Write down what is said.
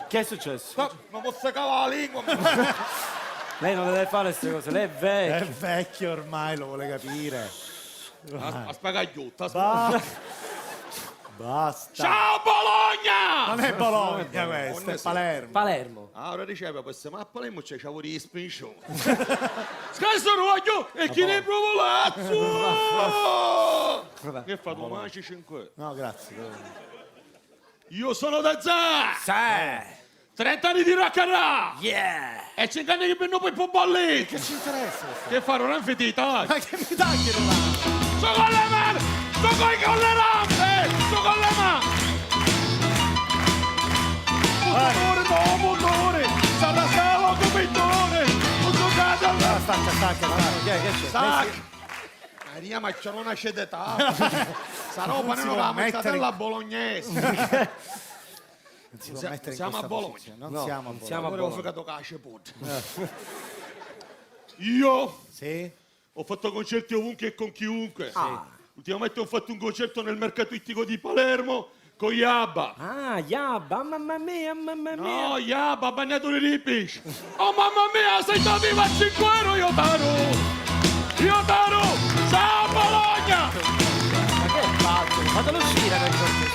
Che è successo? Non posso cavare la lingua. Lei non deve fare queste cose, lei è vecchio. È vecchio ormai, lo vuole capire. Aspetta aiuto. Basta. Ciao Bologna! Non è Bologna questo, è Palermo. Palermo. Ah, ora riceve queste mappe, lei c'è lavori di spincio. Scherzo roglio e chi ne provo lazzo? Che fa tu mangi 5? No, grazie. Io sono da Zà! Sì. 30 anni di raccarà! Yeah. E 5 anni che vengo poi può ballare! Che ci interessa? Che farò una fetita? Ma che mi tagli la mano? Sto con le mani! Sto con le rampe! Sto con le mani! Motore! Sarà stavo come il motore! Stacca. Che c'è? Stac! Maria, ma c'è una scedetà! Sarò panino la mezzatella bolognese! Non si può mettere in siamo questa a Bologna. posizione. Non No, siamo a non Bologna. siamo a Ora ho Bologna. fregato casce put. Io Sì? ho fatto concerti ovunque e con chiunque. Ah. Ultimamente ho fatto un concerto nel mercato ittico di Palermo con Yabba. Ah, Yabba, mamma mia. No, Yabba, ha bagnato le ripici. Oh mamma mia, sei stato vivo a 5 euro, io taro! Ciao Bologna! Ma che è pazzo? Fatelo uscire nel cortile.